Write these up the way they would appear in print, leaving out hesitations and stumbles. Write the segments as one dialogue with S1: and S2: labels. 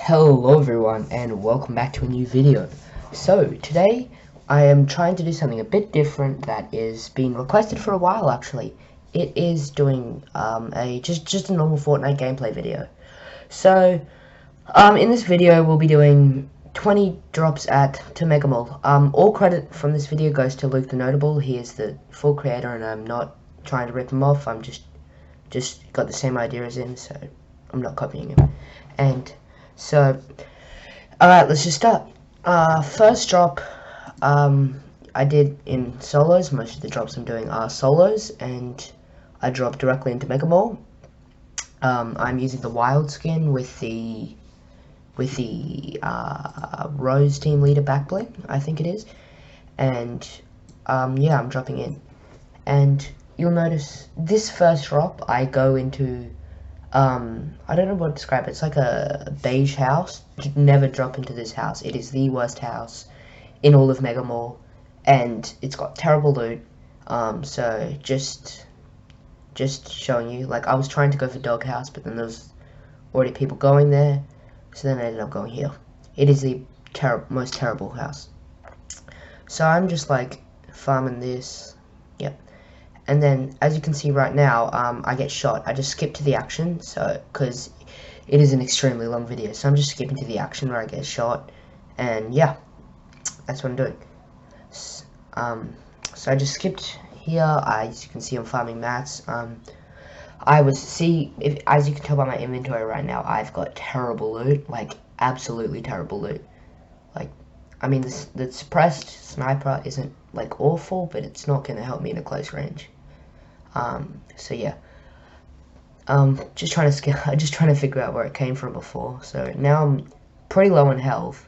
S1: Hello everyone and welcome back to a new video. So today I am trying to do something a bit different that is being requested for a while actually. It is doing just a normal Fortnite gameplay video. So in this video we'll be doing 20 drops to Mega Mall. All credit from this video goes to Luke the Notable. He is the full creator and I'm not trying to rip him off. I'm just got the same idea as him, so I'm not copying him. And so, alright, let's just start. First drop, I did in solos. Most of the drops I'm doing are solos, and I dropped directly into Mega Mall. I'm using the wild skin with the Rose team leader back bling, I think it is. And, yeah, I'm dropping in. And you'll notice this first drop, I go into I don't know what to describe it. It's like a beige house. Never drop into this house. It is the worst house in all of Mega Mall, and it's got terrible loot. So just showing you. Like I was trying to go for Doghouse, but then there was already people going there, so then I ended up going here. It is the most terrible house. So I'm just like farming this. Yep. And then, as you can see right now, I get shot. I just skip to the action, so because it is an extremely long video, so I'm just skipping to the action where I get shot, and yeah, that's what I'm doing. So I just skipped here. As you can see, I'm farming mats. As you can tell by my inventory right now, I've got terrible loot, like absolutely terrible loot. Like, I mean, the suppressed sniper isn't like awful, but it's not gonna help me in a close range. So yeah, just trying to figure out where it came from before. So now I'm pretty low on health.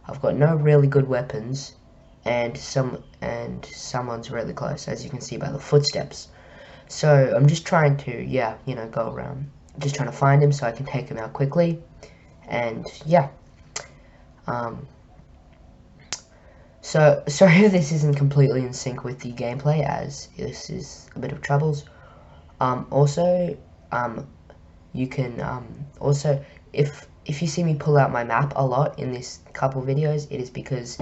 S1: I've got no really good weapons, and someone's really close, as you can see by the footsteps. So I'm just trying to, yeah, go around, just trying to find him so I can take him out quickly, and yeah. So, sorry if this isn't completely in sync with the gameplay, as this is a bit of troubles. You can, also, if you see me pull out my map a lot in this couple videos, it is because,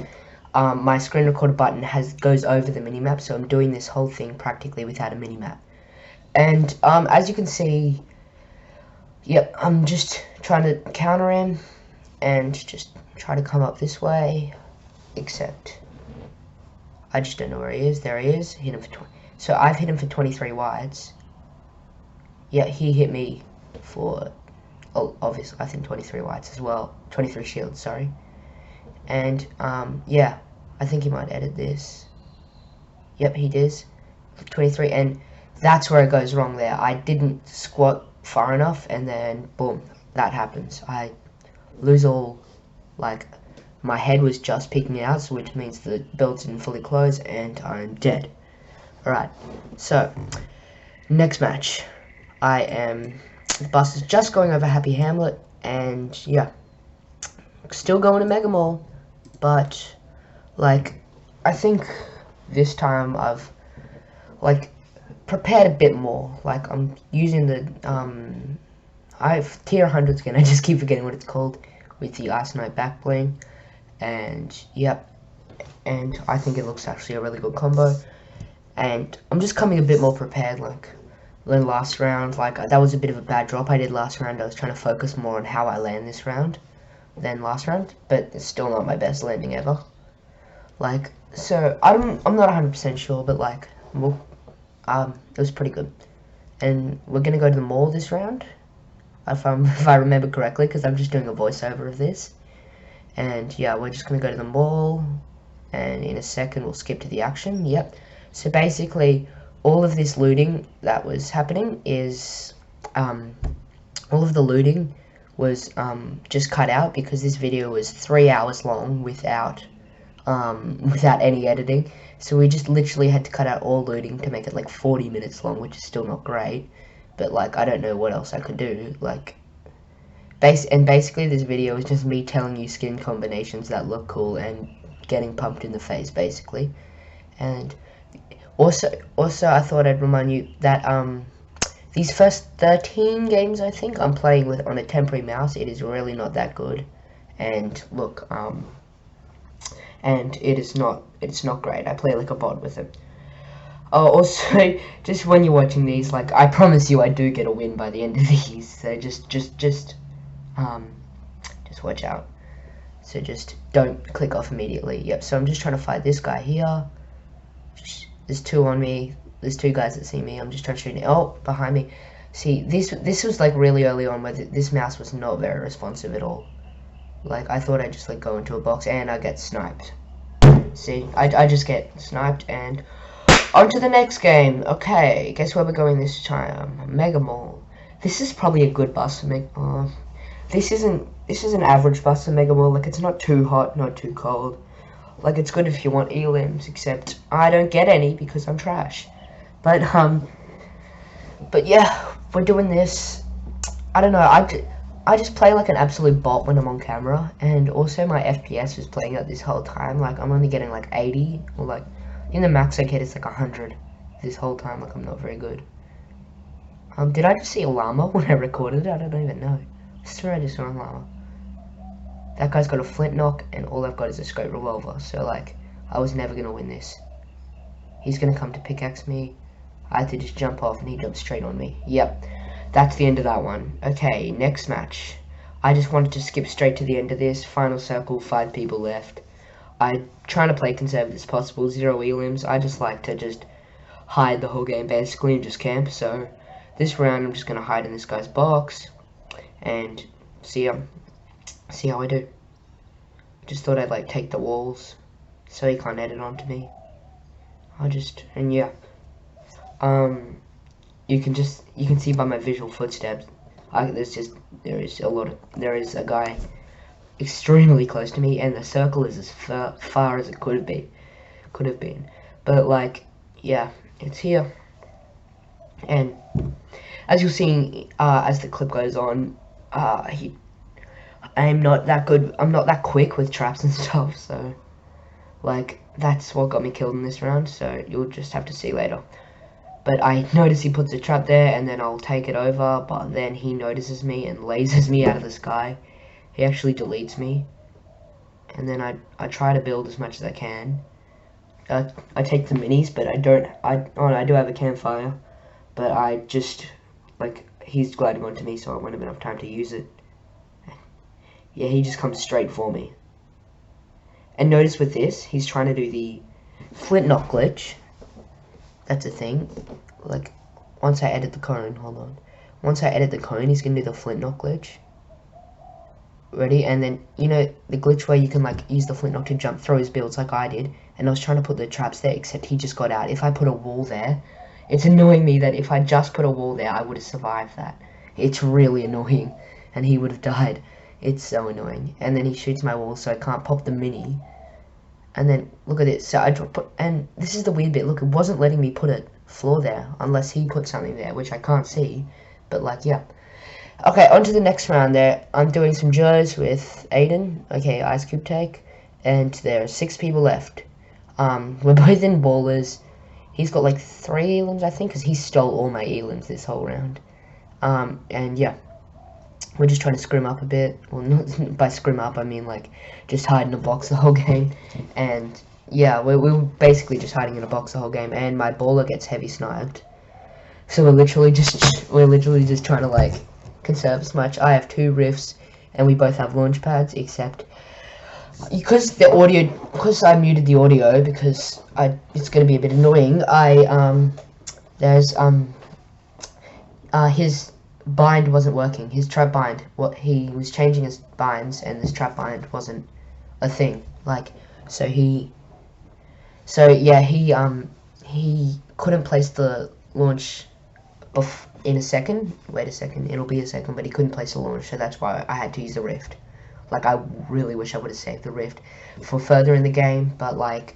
S1: my screen recorder button goes over the minimap, so I'm doing this whole thing practically without a minimap. And, as you can see, yep, I'm just trying to counter him, and just try to come up this way. Except I just don't know where he is. There he is. Hit him for 20. So I've hit him for 23 wides. Yeah, he hit me for, obviously, I think 23 wides as well. 23 shields, sorry. And, yeah, I think he might edit this. Yep, he does. 23, and that's where it goes wrong there. I didn't squat far enough, and then, boom, that happens. I lose all, like, my head was just peeking out, so which means the belt didn't fully close, and I'm dead. Alright, so, next match. The bus is just going over Happy Hamlet, and yeah, still going to Mega Mall, but, like, I think this time I've, like, prepared a bit more. Like, I'm using the, I have tier 100 skin, I just keep forgetting what it's called, with the Ice Knight back bling. And yep, and I think it looks actually a really good combo, and I'm just coming a bit more prepared, like than last round. Like that was a bit of a bad drop I did last round. I was trying to focus more on how I land this round than last round, but it's still not my best landing ever. Like, so I'm not 100% sure, but like, well, it was pretty good. And we're gonna go to the mall this round, if I remember correctly, because I'm just doing a voiceover of this. And yeah, we're just going to go to the mall, and in a second we'll skip to the action. Yep. So basically, all of this looting that was happening is, all of the looting was just cut out because this video was 3 hours long without any editing. So we just literally had to cut out all looting to make it like 40 minutes long, which is still not great. But like, I don't know what else I could do. Like, basically this video is just me telling you skin combinations that look cool and getting pumped in the face, basically. And also I thought I'd remind you that these first 13 games, I think, I'm playing with on a temporary mouse. It is really not that good. And look, and it's not great. I play like a bot with it. Oh, also, just when you're watching these, like, I promise you I do get a win by the end of these. So just watch out. So just don't click off immediately. Yep, so I'm just trying to fight this guy here. There's two on me. There's two guys that see me. I'm just trying to shoot. Oh, behind me. See, this was like really early on where this mouse was not very responsive at all. Like, I thought I'd just like go into a box and I get sniped. See, I just get sniped and on to the next game. Okay, guess where we're going this time? Mega Mall. This is probably a good bus for me. This is an average bus for Mega Mall. Like, it's not too hot, not too cold. Like, it's good if you want elims, except I don't get any because I'm trash. But yeah, we're doing this. I don't know, I just play like an absolute bot when I'm on camera, and also my FPS was playing out this whole time. Like, I'm only getting like 80, or like, in the max I get is like 100 this whole time. Like, I'm not very good. Did I just see a llama when I recorded it? I don't even know. I swear I just saw a llama. That guy's got a flintlock, and all I've got is a scope revolver, so like, I was never gonna win this. He's gonna come to pickaxe me. I had to just jump off, and he jumped straight on me. Yep, that's the end of that one. Okay, next match. I just wanted to skip straight to the end of this. Final circle, 5 people left. I'm trying to play conservative as possible, 0 elims. I just like to just hide the whole game, basically, and just camp, so this round I'm just gonna hide in this guy's box, and see how I do. Just thought I'd like take the walls so he can't edit onto me. And yeah. You can see by my visual footsteps. There is a guy extremely close to me, and the circle is as far as it could have been. But like, yeah, it's here. And as you'll see, as the clip goes on, I'm not that good. I'm not that quick with traps and stuff. So, like, that's what got me killed in this round. So you'll just have to see later. But I notice he puts a trap there, and then I'll take it over. But then he notices me and lasers me out of the sky. He actually deletes me, and then I try to build as much as I can. I take the minis, but I do have a campfire, but I just, like, he's gliding onto me, so I won't have enough time to use it. Yeah, he just comes straight for me. And notice with this, he's trying to do the flintlock glitch. That's a thing. Like, once I edit the cone, hold on. Once I edit the cone, he's gonna do the flintlock glitch. Ready? And then, you know, the glitch where you can, like, use the flintlock to jump through his builds like I did. And I was trying to put the traps there, except he just got out. If I put a wall there, it's annoying me that if I just put a wall there, I would have survived that. It's really annoying. And he would have died. It's so annoying. And then he shoots my wall, so I can't pop the mini. And then, look at this. So I put, and this is the weird bit. Look, it wasn't letting me put a floor there, unless he put something there, which I can't see. But, like, yeah. Okay, on to the next round there. I'm doing some duos with Aiden. Okay, Ice Cube take. And there are 6 people left. We're both in ballers. He's got, like, 3 elims, I think, because he stole all my elims this whole round. And, yeah. We're just trying to scrim up a bit. Well, not by scrim up, I mean, like, just hide in a box the whole game. And, yeah, we're basically just hiding in a box the whole game. And my baller gets heavy sniped. So we're literally just trying to, like, conserve as much. I have 2 rifts, and we both have launch pads, except because I muted the audio, because it's going to be a bit annoying. His bind wasn't working. His trap bind, he was changing his binds, and this trap bind wasn't a thing. Like, he couldn't place the launch in a second. Wait a second, it'll be a second, but he couldn't place the launch, so that's why I had to use the rift. Like, I really wish I would have saved the rift for further in the game, but, like,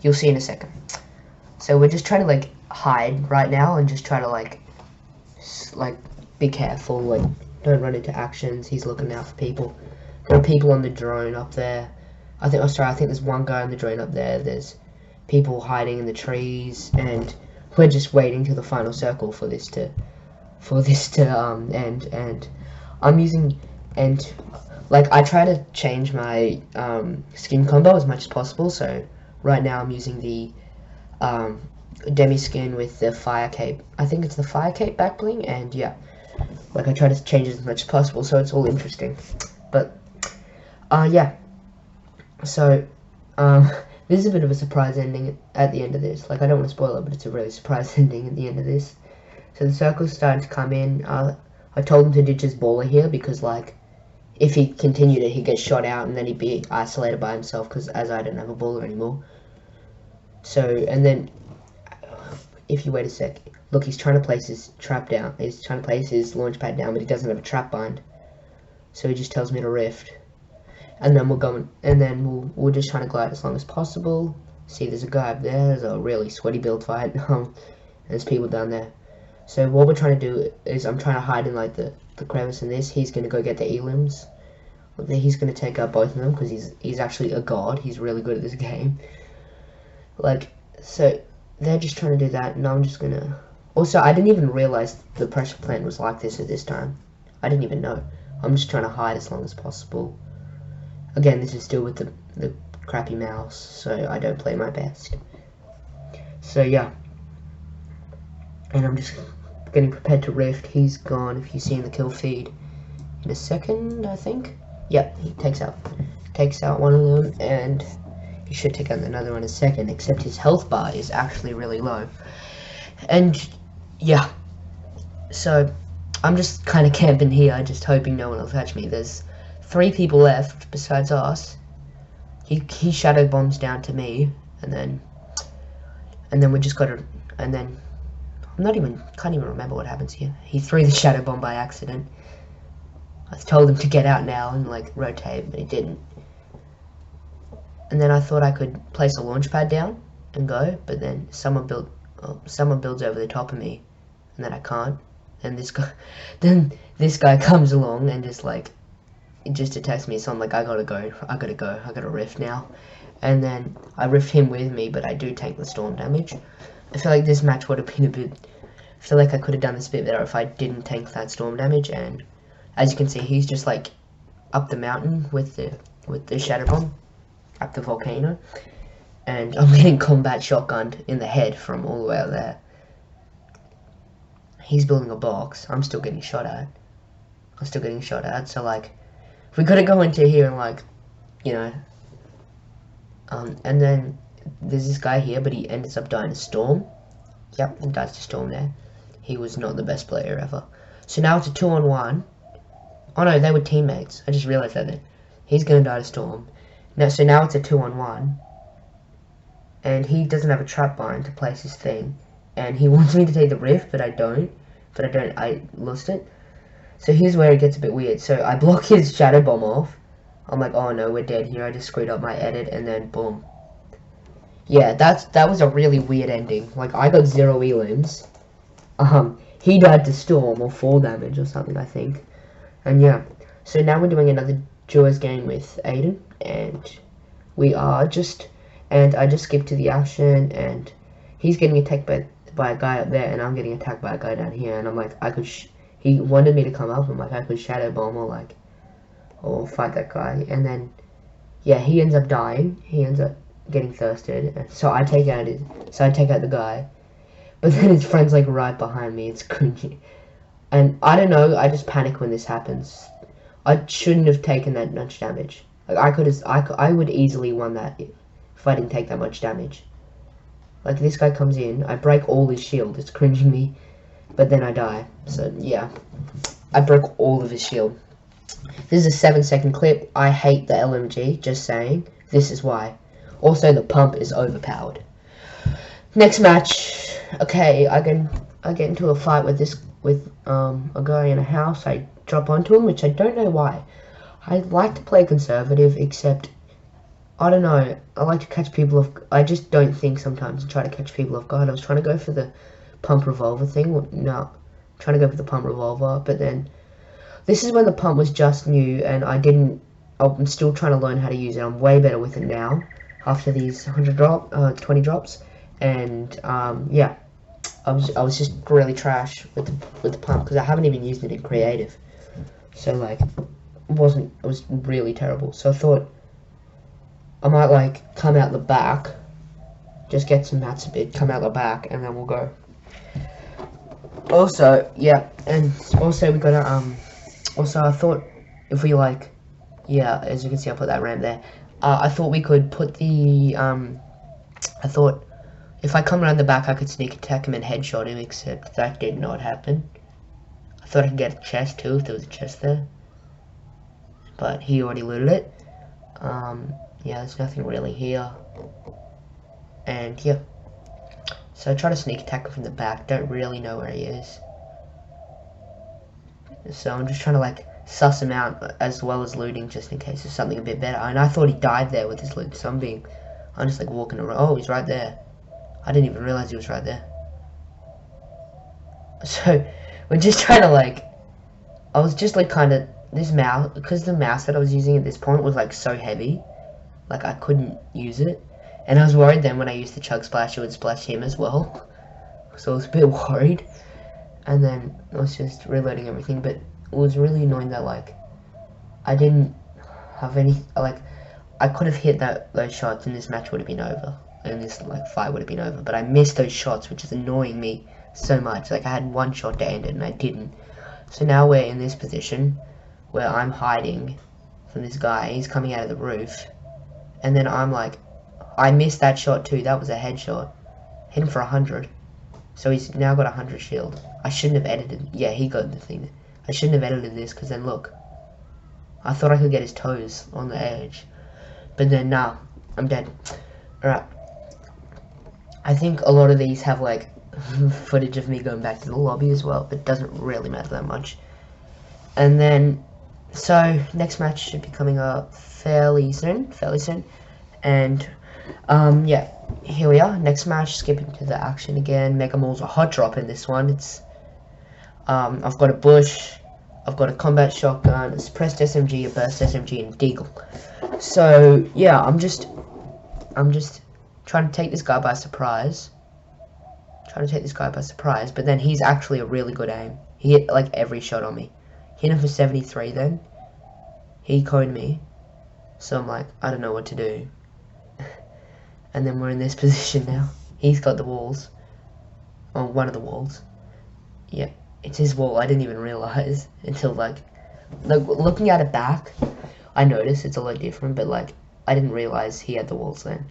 S1: you'll see in a second. So we're just trying to, like, hide right now, and just try to, like, be careful, like, don't run into actions. He's looking out for people. There are people on the drone up there. I think there's one guy on the drone up there. There's people hiding in the trees, and we're just waiting till the final circle for this to for this to end, and I'm using, and like I try to change my skin combo as much as possible. So right now I'm using the demi skin with the fire cape. I think it's the fire cape back bling, and yeah, like I try to change it as much as possible so it's all interesting. But yeah, so this is a bit of a surprise ending at the end of this. Like I don't want to spoil it, but it's a really surprise ending at the end of this. So the circle's starting to come in. I told him to ditch his baller here because like if he continued it, he'd get shot out and then he'd be isolated by himself because as I don't have a baller anymore. So, and then if you wait a sec, look, he's trying to place his trap down. He's trying to place his launch pad down, but he doesn't have a trap bind. So he just tells me to rift. And then we'll go and then we'll just try to glide as long as possible. See, there's a guy up there. There's a really sweaty build fight. And there's people down there. So what we're trying to do is I'm trying to hide in like the crevice in this. He's going to go get the elims. He's going to take out both of them because he's actually a god. He's really good at this game. Like, so they're just trying to do that, and I'm just going to... Also, I didn't even realize the pressure plant was like this at this time. I didn't even know. I'm just trying to hide as long as possible. Again, this is still with the crappy mouse, so I don't play my best. So, yeah. And I'm just getting prepared to rift. He's gone, if you see in the kill feed, in a second, I think. Yep, he takes out one of them, and he should take out another one in a second, except his health bar is actually really low. And, yeah. So, I'm just kind of camping here, just hoping no one will catch me. There's 3 people left besides us. He shadow bombs down to me, and then we just got to, and then can't even remember what happens here. He threw the shadow bomb by accident. I told him to get out now and like rotate, but he didn't. And then I thought I could place a launch pad down and go, but then someone builds over the top of me, and then I can't. And this guy comes along and just attacks me. So I'm like, I gotta rift now. And then I rift him with me, but I do take the storm damage. I feel like this match would have been I feel like I could have done this a bit better if I didn't tank that storm damage. And as you can see, he's just like up the mountain with the shadow bomb, up the volcano, and I'm getting combat shotgunned in the head from all the way out there. He's building a box. I'm still getting shot at. So like, if we gotta go into here and like, you know, and then there's this guy here, but he ends up dying to storm. Yep, he dies to storm there. He was not the best player ever. So now it's a 2-on-1. Oh no, they were teammates. I just realized that then. He's gonna die to storm. So now it's a 2-on-1. And he doesn't have a trap bind to place his thing. And he wants me to take the rift, but I don't. I lost it. So here's where it gets a bit weird. So I block his shadow bomb off. I'm like, oh no, we're dead here. I just screwed up my edit, and then boom. Yeah, that was a really weird ending. Like, I got 0 elims. He died to storm or fall damage or something, I think. And yeah, so now we're doing another duos game with Aiden, and I just skipped to the action, and he's getting attacked by a guy up there, and I'm getting attacked by a guy down here, and I'm like, he wanted me to come up, I'm like, I could shadow bomb or fight that guy, and then, yeah, he ends up dying, he ends up getting thirsted, so I take out the guy, but then his friend's like right behind me. It's cringy, and I don't know, I just panic when this happens. I shouldn't have taken that much damage. Like, I would easily won that if I didn't take that much damage. Like, this guy comes in, I break all his shield, it's cringing me, but then I die. So yeah, I broke all of his shield. This is a 7-second clip. I hate the LMG, just saying. This is why. Also, the pump is overpowered. Next match. Okay, I get into a fight with a guy in a house. I drop onto him, which I don't know why. I like to play conservative, except I don't know. I like to catch people off. I just don't think sometimes. I try to catch people off guard. I was trying to go for the pump revolver thing. No, trying to go for the pump revolver, but then this is when the pump was just new, and I'm still trying to learn how to use it. I'm way better with it now after these 20 drops, and yeah. I was just really trash with the pump because I haven't even used it in creative. So like, it was really terrible. So I thought I might like come out the back, just get some mats a bit, come out the back, and then we'll go. Also, yeah, and also we gotta also I thought if we like, yeah, as you can see I put that ramp there. I thought we could put the I thought if I come around the back I could sneak attack him and headshot him, except that did not happen. I thought I could get a chest too if there was a chest there, but he already looted it. Yeah, there's nothing really here, and yeah. So I try to sneak attack him from the back, don't really know where he is. So I'm just trying to like suss him out as well as looting just in case there's something a bit better. And I thought he died there with his loot, so I'm just like walking around. Oh, he's right there. I didn't even realize he was right there. So we're just trying to like, I was just like kind of, this mouse, because the mouse that I was using at this point was like so heavy, like I couldn't use it. And I was worried then when I used the chug splash it would splash him as well. So I was a bit worried. And then I was just reloading everything, but it was really annoying that like I didn't have any, like I could have hit those shots and this match would have been over. And this like fight would have been over. But I missed those shots, which is annoying me so much. Like I had one shot to end it and I didn't. So now we're in this position where I'm hiding from this guy. He's coming out of the roof. And then I'm like, I missed that shot too. That was a headshot. Hit him for 100. So he's now got 100 shield. I shouldn't have edited. Yeah, he got the thing. I shouldn't have edited this because then look. I thought I could get his toes on the edge. But then nah, I'm dead. Alright. I think a lot of these have like footage of me going back to the lobby as well. But it doesn't really matter that much. And then, so next match should be coming up fairly soon. And yeah, here we are, next match, skipping to the action again. Mega Maul's a hot drop in this one. It's I've got a bush, I've got a combat shotgun, a suppressed SMG, a burst SMG, and a deagle. So yeah, I'm just trying to take this guy by surprise. But then he's actually a really good aim. He hit like every shot on me. Hit him for 73 then. He coned me. So I'm like, I don't know what to do. And then we're in this position now. He's got the walls. Oh, one of the walls. Yeah, it's his wall. I didn't even realize until like looking at it back, I noticed it's a lot different, but like I didn't realize he had the walls then.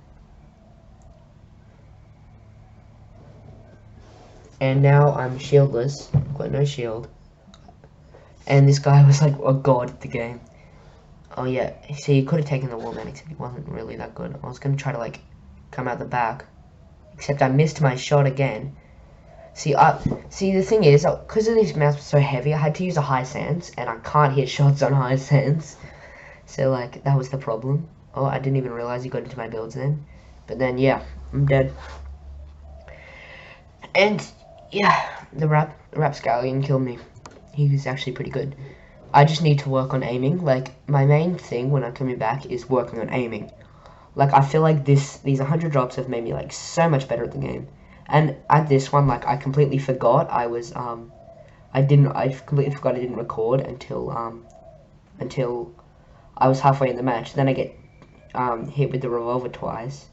S1: And now I'm shieldless. I've got no shield. And this guy was like a god at the game. Oh yeah, see, he could have taken the wall then, except he wasn't really that good. I was gonna try to like come out the back, except I missed my shot again. See, the thing is, because this mouse was so heavy, I had to use a high sense, and I can't hit shots on high sense. So like that was the problem. Oh, I didn't even realize he got into my builds then. But then yeah, I'm dead. And yeah, the Rapscallion killed me. He was actually pretty good. I just need to work on aiming. Like, my main thing when I'm coming back is working on aiming. Like, I feel like these 100 drops have made me, like, so much better at the game. And at this one, like, I completely forgot I was, I completely forgot I didn't record until I was halfway in the match. Then I get, hit with the revolver twice.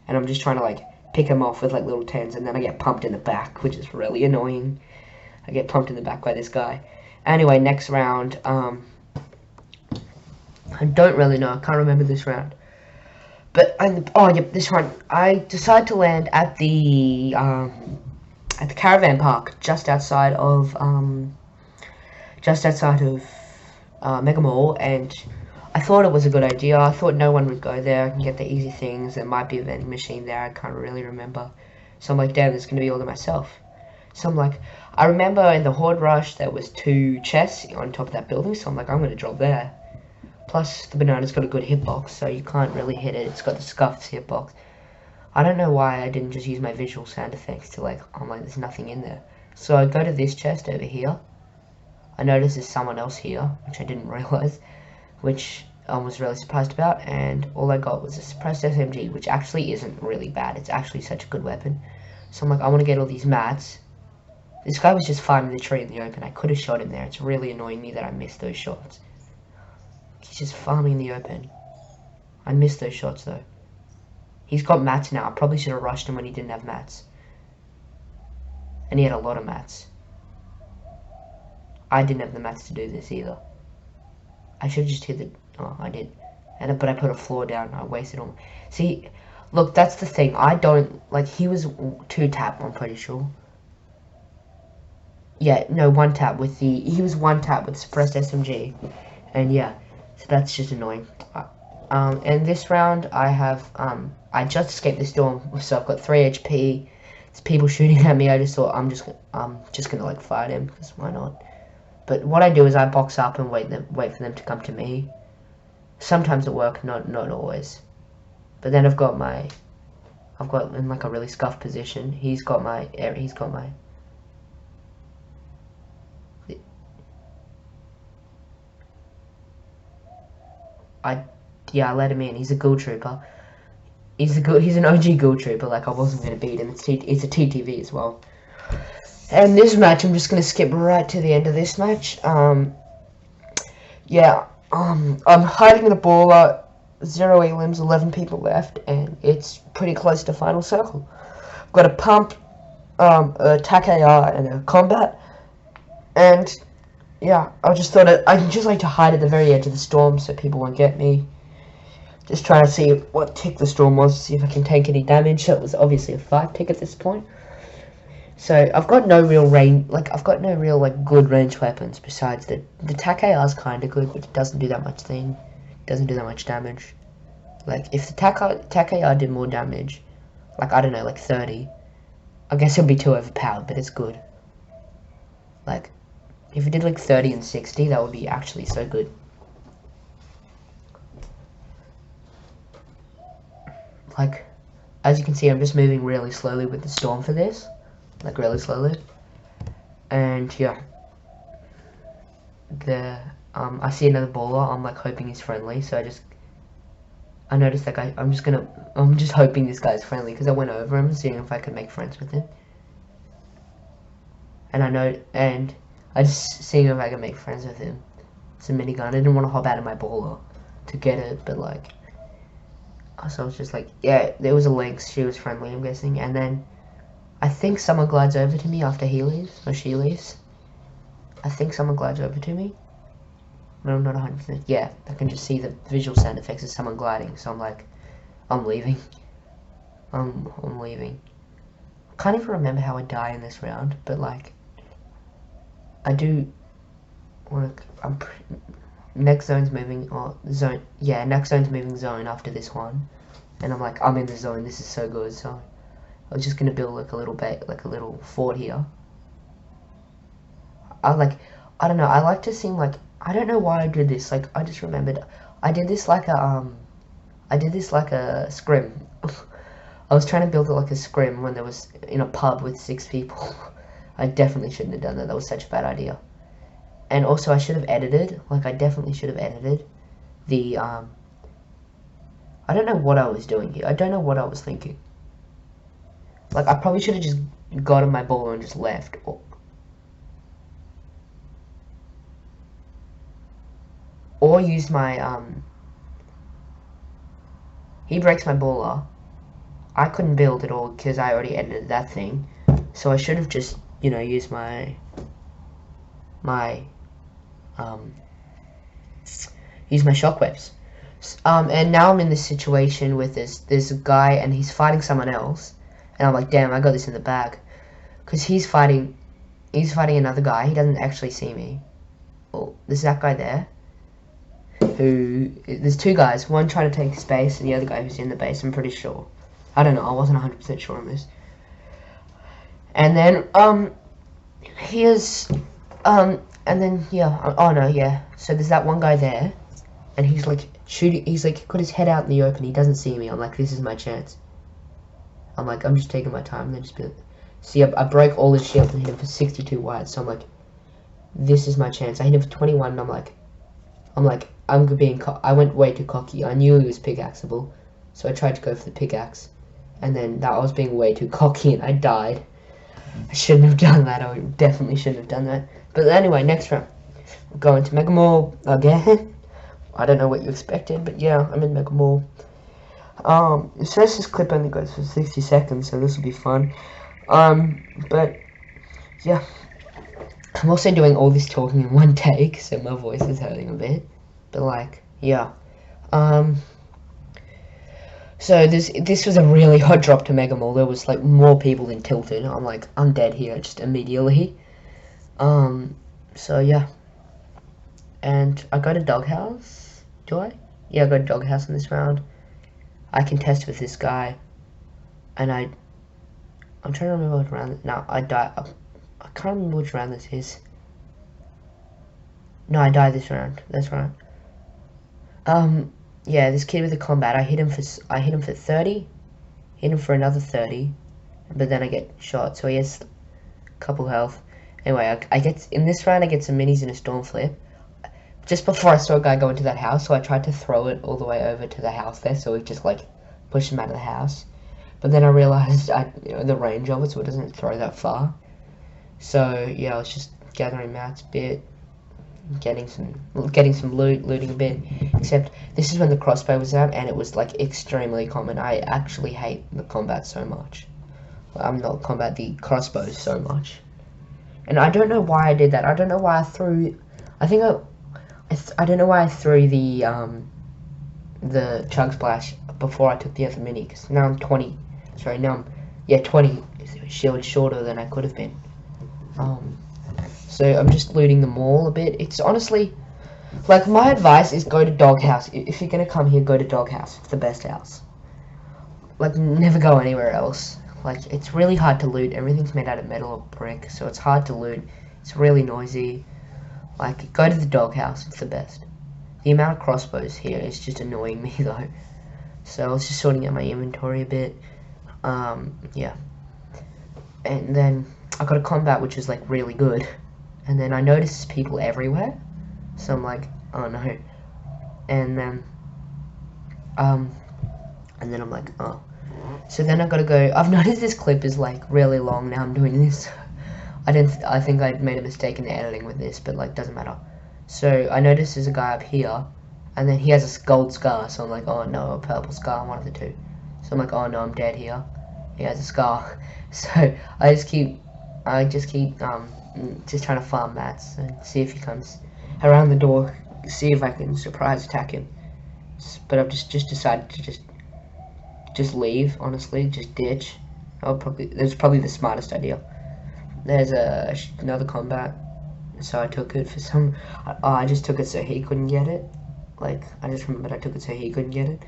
S1: And I'm just trying to, like, pick him off with, like, little 10s. And then I get pumped in the back, which is really annoying. I get pumped in the back by this guy. Anyway, next round, I don't really know, I can't remember this round. But, oh, yep, this one, I decided to land at the caravan park, just outside of Mega Maul, and I thought it was a good idea. I thought no one would go there, I can get the easy things, there might be a vending machine there, I can't really remember. So I'm like, damn, there's gonna be all to myself. So I'm like, I remember in the Horde Rush there was 2 chests on top of that building, so I'm like, I'm gonna drop there. Plus the banana's got a good hitbox, so you can't really hit it. It's got the scuffed hitbox. I don't know why I didn't just use my visual sound effects to like, I'm like, there's nothing in there. So I go to this chest over here. I notice there's someone else here, which I didn't realize, which I was really surprised about, and all I got was a suppressed SMG, which actually isn't really bad. It's actually such a good weapon. So I'm like, I want to get all these mats. This guy was just farming the tree in the open. I could have shot him there. It's really annoying me that I missed those shots. He's just farming in the open. I missed those shots though. He's got mats now. I probably should have rushed him when he didn't have mats. And he had a lot of mats. I didn't have the mats to do this either. I should have just hit the... Oh, I did. But I put a floor down. I wasted all... See, look, that's the thing. I don't... Like, he was 2-tap, I'm pretty sure. Yeah, no, 1-tap with the... He was 1-tap with suppressed SMG. And yeah, so that's just annoying. And this round, I have... I just escaped the storm, so I've got 3 HP. There's people shooting at me. I just thought I'm just gonna like fight him, because why not? But what I do is I box up and wait for them to come to me. Sometimes it works, not always. But then I've got in like a really scuffed position. He's got my. I let him in. He's a ghoul trooper. He's an OG ghoul trooper. Like I wasn't gonna beat him. It's a TTV as well. And this match, I'm just gonna skip right to the end of this match. Yeah. I'm hiding in a baller. 0 elims, 11 people left, and it's pretty close to final circle. I've got a pump, a TAC AR, and a combat. And yeah, I just thought I'd just like to hide at the very edge of the storm so people won't get me. Just trying to see what tick the storm was, see if I can take any damage. That was obviously a 5 tick at this point. So I've got no real range, like good range weapons besides the TAC AR is kind of good, but it doesn't do that much doesn't do that much damage. Like if the TAC AR did more damage, like I don't know, like 30, I guess it'll be too overpowered, but it's good. Like if it did like 30 and 60, that would be actually so good. Like as you can see, I'm just moving really slowly with the storm for this. Like really slowly, and yeah, I see another baller. I'm like hoping he's friendly, so I noticed that guy. I'm just hoping this guy's friendly because I went over him, seeing if I could make friends with him, and I just seeing if I could make friends with him. It's a minigun. I didn't want to hop out of my baller to get it, but like, so I was just like, yeah, there was a Lynx. She was friendly, I'm guessing, and then. I think someone glides over to me after he leaves, or she leaves. I think someone glides over to me. But I'm not 100%. Yeah, I can just see the visual sound effects of someone gliding, so I'm like, I'm leaving. I'm leaving. I can't even remember how I die in this round, but like, I do work. Next zone's moving, or zone, yeah, next zone's moving zone after this one. And I'm like, I'm in the zone, this is so good, so. I was just gonna build like a little fort here. I don't know, I like to seem like, I don't know why I did this, like, I just remembered, I did this like a scrim. I was trying to build it like a scrim when there was, in a pub with 6 people. I definitely shouldn't have done that, that was such a bad idea. And also I should have edited, like I definitely should have edited the, I don't know what I was doing here, I don't know what I was thinking. Like, I probably should have just got on my baller and just left. Or used my, he breaks my baller. I couldn't build at all because I already edited that thing. So I should have just, you know, used my shockwebs. And now I'm in this situation with this guy and he's fighting someone else. And I'm like, damn, I got this in the bag. Because he's fighting another guy. He doesn't actually see me. Oh, there's that guy there. There's 2 guys. One trying to take space and the other guy who's in the base, I'm pretty sure. I don't know, I wasn't 100% sure on this. And then, and then, yeah, oh no, yeah. So there's that one guy there. And he's like shooting, he's like got his head out in the open. He doesn't see me. I'm like, this is my chance. I'm like, I'm just taking my time, and then just be like, see, I break all his shields and hit him for 62 wide, so I'm like, this is my chance. I hit him for 21, and I went way too cocky. I knew he was pickaxeable, so I tried to go for the pickaxe, and then that I was being way too cocky and I died. I shouldn't have done that. I definitely shouldn't have done that. But anyway, next round. We're going to Mega Mall again. I don't know what you expected, but yeah, I'm in Mega Mall. It says this clip only goes for 60 seconds, so this will be fun. But yeah, I'm also doing all this talking in one take, so my voice is hurting a bit. But like, yeah. So this was a really hot drop to Mega Mall. There was like more people than Tilted. I'm dead here just immediately. So yeah. And I go to Doghouse. Do I? Yeah, I go to Doghouse in this round. I contest with this guy. And I'm trying to remember what round. No, I die. I can't remember which round this is. No, I die this round. That's right. Yeah, this kid with the combat, I hit him for 30, hit him for another 30, but then I get shot, so he has a couple health. Anyway, I get in this round, I get some minis and a storm flip. Just before I saw a guy go into that house, so I tried to throw it all the way over to the house there, so we just like push him out of the house. But then I realized the range of it, so it doesn't throw that far. So yeah, I was just gathering mats a bit. Getting some loot, looting a bit, except this is when the crossbow was out and it was like extremely common. I actually hate the combat so much. I'm not combat, the crossbows so much. And I don't know why I did that. I don't know why I threw, I don't know why I threw the Chug Splash before I took the other mini, because now I'm 20 shield shorter than I could have been. So I'm just looting the mall a bit. It's honestly, like, my advice is go to Doghouse. If you're gonna come here, go to Doghouse. It's the best house. Like, never go anywhere else. Like, it's really hard to loot. Everything's made out of metal or brick, so it's hard to loot. It's really noisy. Like, go to the Doghouse. It's the best. The amount of crossbows here is just annoying me, though. So I was just sorting out my inventory a bit. Yeah. And then I got a combat, which is, like, really good. And then I noticed people everywhere, so I'm like, oh no. And then I'm like, oh. So then I gotta go. I've noticed this clip is like really long now. I'm doing this. I think I made a mistake in the editing with this, but like doesn't matter. So I noticed there's a guy up here, and then he has a gold scar. So I'm like, oh no, a purple scar, one of the two. So I'm like, oh no, I'm dead here. He has a scar. So I just keep just trying to farm mats and see if he comes around the door, see if I can surprise attack him. But I've just decided to just leave, honestly, just ditch. That's probably the smartest idea. There's another combat, so I took it for some. I just took it so he couldn't get it. Like, I just remembered I took it so he couldn't get it.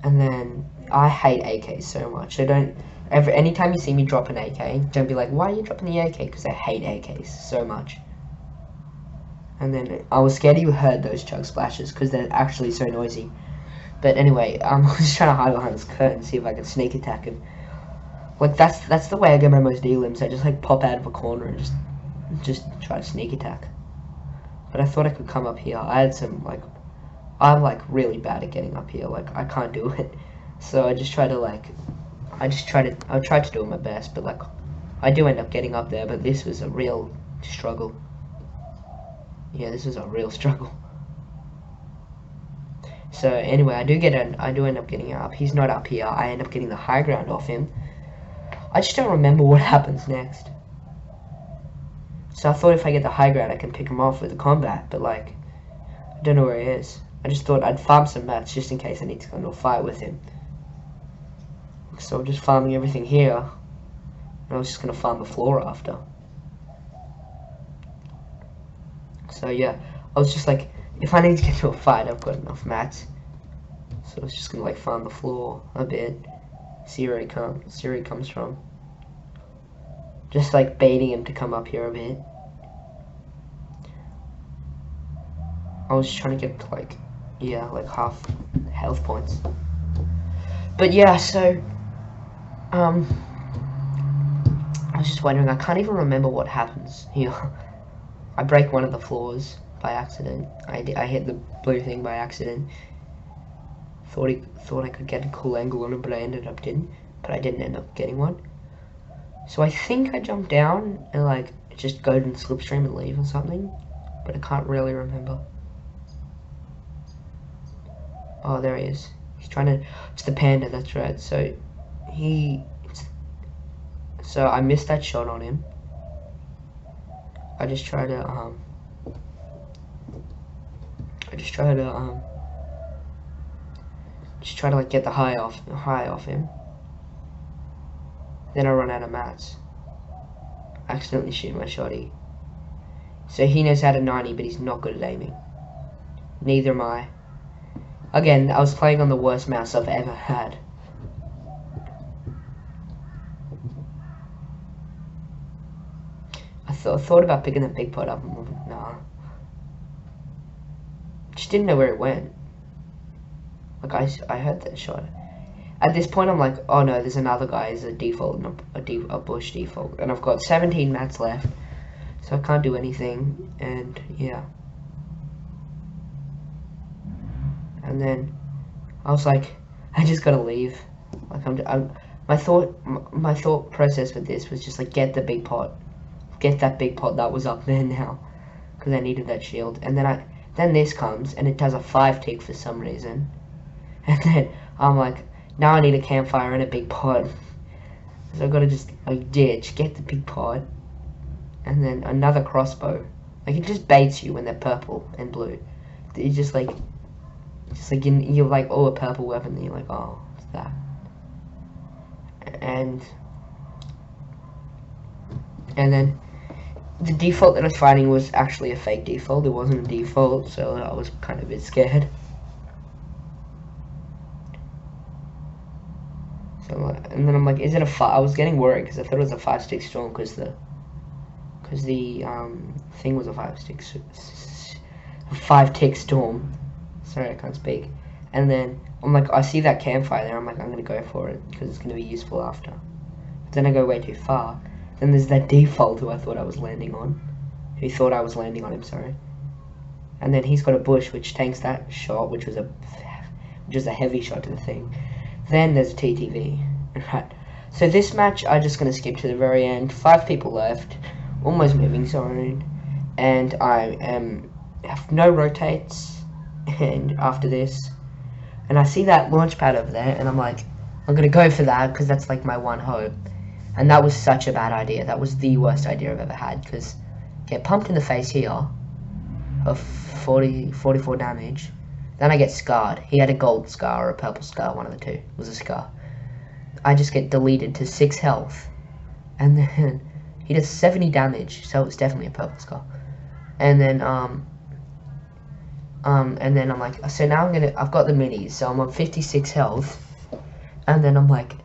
S1: And then I hate AKs so much. So anytime you see me drop an AK, don't be like, why are you dropping the AK? Because I hate AKs so much. And then I was scared you heard those chug splashes because they're actually so noisy. But anyway, I was just trying to hide behind this curtain and see if I could sneak attack him. Like, that's the way I get my most elims. I just like pop out of a corner and just try to sneak attack. But I thought I could come up here. I had some like, I'm like really bad at getting up here. Like, I can't do it. So I just try to like, I tried to do my best, but like, I do end up getting up there. But this was a real struggle. Yeah, this was a real struggle. So anyway, I do end up getting up. He's not up here. I end up getting the high ground off him. I just don't remember what happens next. So I thought if I get the high ground, I can pick him off with the combat. But like, I don't know where he is. I just thought I'd farm some mats just in case I need to go into a fight with him. So I'm just farming everything here. And I was just gonna farm the floor after. So yeah, I was just like, if I need to get into a fight, I've got enough mats. So I was just gonna like farm the floor a bit. See where he comes from. Just like baiting him to come up here a bit. I was trying to get to like, yeah, like half health points. But yeah, so I was just wondering, I can't even remember what happens here. I break one of the floors by accident. I hit the blue thing by accident. Thought I could get a cool angle on it, but I ended up didn't. but I didn't end up getting one. So I think I jumped down and like just go to slipstream and leave or something, but I can't really remember. Oh, there he is. He's trying to. It's the panda. That's right. So So I missed that shot on him. I just try to like get the high off him. Then I run out of mats. I accidentally shoot my shotty. So he knows how to 90, but he's not good at aiming. Neither am I. Again, I was playing on the worst mouse I've ever had. I thought about picking the big pot up. Nah. Just didn't know where it went. Like I heard that shot. At this point, I'm like, oh no, there's another guy as a default, a bush default, and I've got 17 mats left, so I can't do anything. And yeah. And then I was like, I just gotta leave. Like my thought process with this was just like, get the big pot, get that big pot that was up there now, because I needed that shield. And then this comes and it does a 5 tick for some reason, and then I'm like, now I need a campfire and a big pot, so I've got to just like ditch, get the big pot, and then another crossbow. Like it just baits you when they're purple and blue. It just like you're like, oh, a purple weapon, and you're like, oh, it's that. And then the default that I was fighting was actually a fake default. It wasn't a default, so I was kind of a bit scared. So and then I'm like, is it a 5? I was getting worried because I thought it was a 5-stick storm because the thing was a 5-tick storm. Sorry, I can't speak. And then I'm like, I see that campfire there. I'm like, I'm gonna go for it because it's gonna be useful after. But then I go way too far. Then there's that default who I thought I was landing on. Who thought I was landing on him, sorry. And then he's got a bush which tanks that shot, which was a heavy shot to the thing. Then there's TTV. Right. So this match, I'm just gonna skip to the very end. 5 people left, almost moving zone, and I have no rotates. And after this, and I see that launch pad over there, and I'm like, I'm gonna go for that because that's like my one hope. And that was such a bad idea. That was the worst idea I've ever had, because get pumped in the face here of 44 damage. Then I get scarred. He had a gold scar or a purple scar, one of the two. It was a scar. I just get deleted to 6 health, and then he does 70 damage, so it's definitely a purple scar. And then I'm like, so now I've got the minis, so I'm on 56 health, and then I'm like,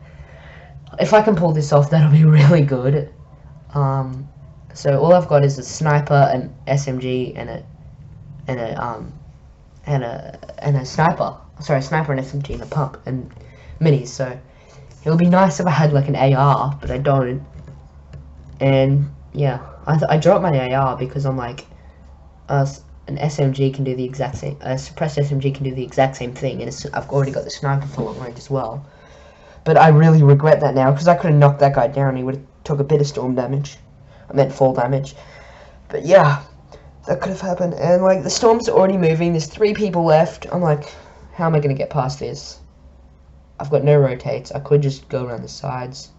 S1: if I can pull this off, that'll be really good. So all I've got is a sniper, an SMG, and a sniper. Sorry, a sniper, an SMG, and a pump, and minis. So it would be nice if I had like an AR, but I don't. And yeah, I dropped my AR because I'm like, an SMG can do the exact same. A suppressed SMG can do the exact same thing, and I've already got the sniper for long range as well. But I really regret that now, because I could have knocked that guy down. He would have took a bit of storm damage. I meant fall damage. But yeah, that could have happened. And like, the storm's already moving. There's 3 people left. I'm like, how am I going to get past this? I've got no rotates. I could just go around the sides.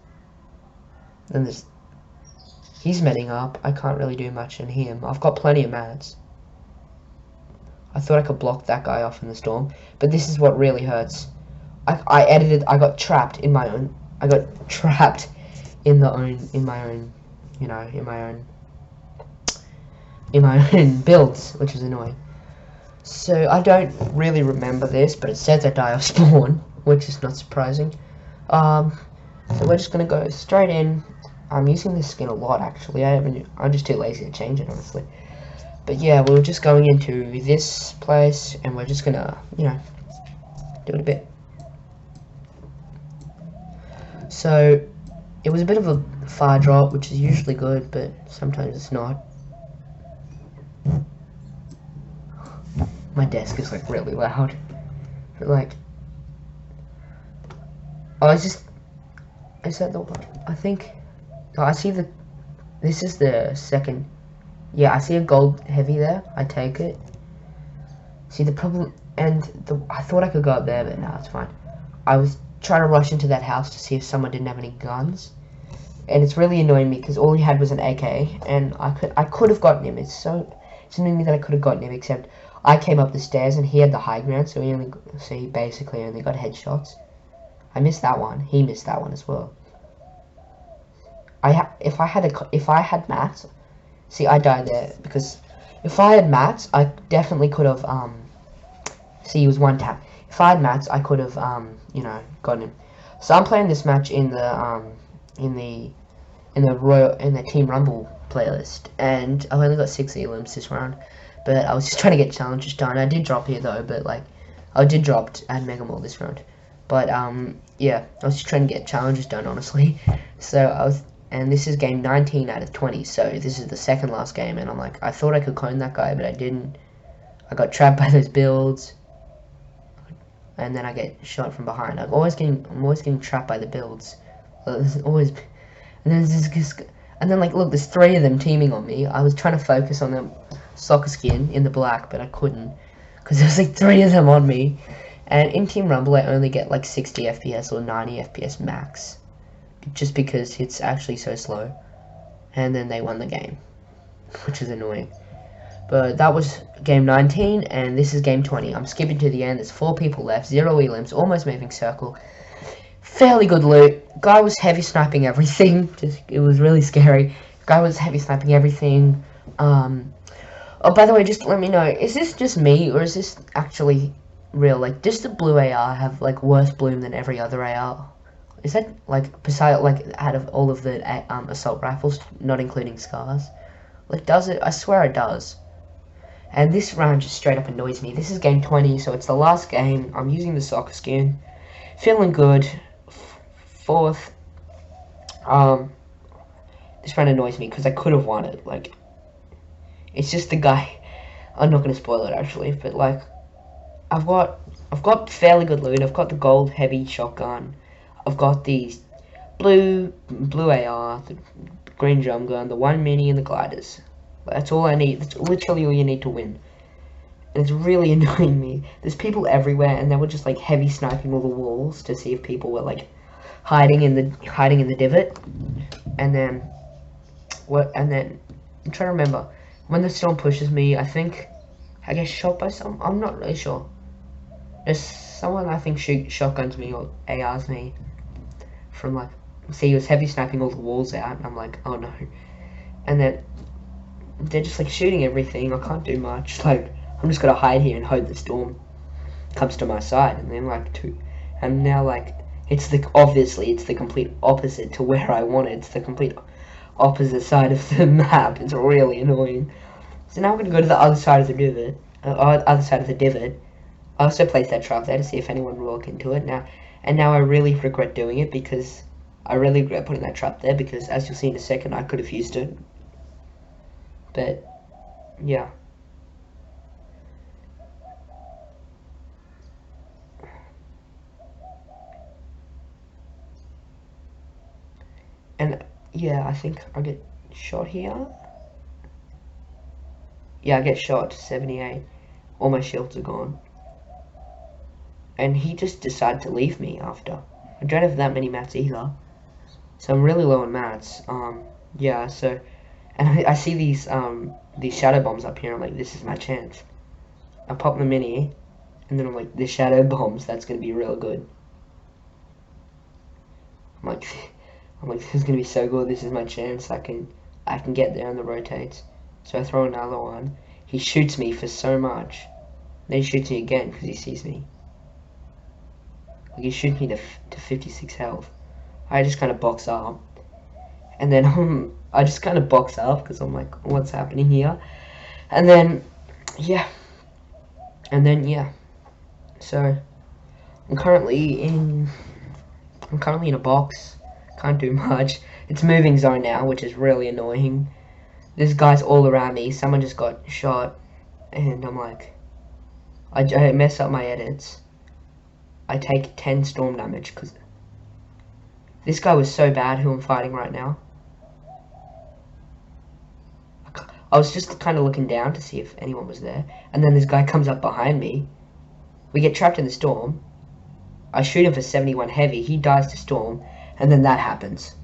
S1: Then he's medding up. I can't really do much in him. I've got plenty of mats. I thought I could block that guy off in the storm. But this is what really hurts. I got trapped in my own, in my own builds, which is annoying. So I don't really remember this, but it says I die of spawn, which is not surprising. So we're just gonna go straight in. I'm using this skin a lot, actually. I'm just too lazy to change it, honestly. But yeah, we're just going into this place, and we're just gonna, do it a bit. So, it was a bit of a far drop, which is usually good, but sometimes it's not. My desk is like really loud. But like, Is that the one? I think. Oh, I see the. This is the second. Yeah, I see a gold heavy there. I take it. See the problem, and I thought I could go up there, but no, it's fine. I was trying to rush into that house to see if someone didn't have any guns, and it's really annoying me because all he had was an AK, and I could have gotten him. It's annoying me that I could have gotten him, except I came up the stairs and he had the high ground, so he basically only got headshots. I missed that one. He missed that one as well. If I had mats, see, I died there because if I had mats, I definitely could have see, he was one tap. If I had mats, I could have you know, gotten him. So I'm playing this match in the Team Rumble playlist, and I've only got 6 elims this round, but I was just trying to get challenges done. I did drop here though, but like I did drop at Mega Mall this round, but yeah, I was just trying to get challenges done, honestly. So and this is game 19 out of 20, so this is the second last game, and I'm like, I thought I could clone that guy, but I didn't. I got trapped by those builds, and then I get shot from behind. I'm always getting trapped by the builds. There's always, and then like, look, there's 3 of them teaming on me. I was trying to focus on the soccer skin in the black, but I couldn't, because there's like 3 of them on me. And in Team Rumble, I only get like 60 FPS or 90 FPS max, just because it's actually so slow. And then they won the game, which is annoying. But that was game 19, and this is game 20. I'm skipping to the end. There's 4 people left, 0 elims, almost moving circle. Fairly good loot. Guy was heavy sniping everything. It was really scary. Guy was heavy sniping everything. Oh, by the way, just let me know, is this just me, or is this actually real? Like, does the blue AR have like worse bloom than every other AR? Is that like beside, like, out of all of the assault rifles, not including scars? Like, does it? I swear it does. And this round just straight up annoys me. This is game 20, so it's the last game. I'm using the soccer skin. Feeling good. 4th. This round annoys me because I could have won it. Like, it's just the guy. I'm not gonna spoil it actually, but like, I've got fairly good loot. I've got the gold heavy shotgun. I've got the blue AR, the green drum gun, the 1 mini, and the gliders. That's all I need. That's literally all you need to win. And it's really annoying me. There's people everywhere, and they were just like heavy sniping all the walls to see if people were like hiding in the divot. And then I'm trying to remember, when the storm pushes me, I think I get shot by some. I'm not really sure. There's someone I think shotguns me or ARs me from like. See, he was heavy sniping all the walls out, and I'm like, oh no. And then they're just like shooting everything. I can't do much. Like, I'm just gonna hide here and hope the storm comes to my side. And then like and now like obviously it's the complete opposite to where I want it. It's the complete opposite side of the map. It's really annoying. So now I'm gonna go to the other side of the divot. I also placed that trap there to see if anyone would walk into it. Now I really regret doing it, because I really regret putting that trap there, because as you'll see in a second, I could have used it. But yeah. And yeah, I think I get shot here. Yeah, I get shot 78. All my shields are gone. And he just decided to leave me after. I don't have that many mats either. So I'm really low on mats. Yeah, so, and I see these shadow bombs up here. I'm like, this is my chance. I pop the mini, and then I'm like, the shadow bombs, that's gonna be real good. I'm like, this is gonna be so good. This is my chance. I can get there on the rotates. So I throw another one. He shoots me for so much. Then he shoots me again because he sees me. Like, he shoots me to 56 health. I just kind of box up. And then I just kind of box up because I'm like, what's happening here? And then, yeah. So, I'm currently in a box. Can't do much. It's moving zone now, which is really annoying. There's guys all around me. Someone just got shot, and I'm like, I mess up my edits. I take 10 storm damage because This guy was so bad who I'm fighting right now. I was just kind of looking down to see if anyone was there. And then this guy comes up behind me. We get trapped in the storm. I shoot him for 71 heavy. He dies to storm. And then that happens.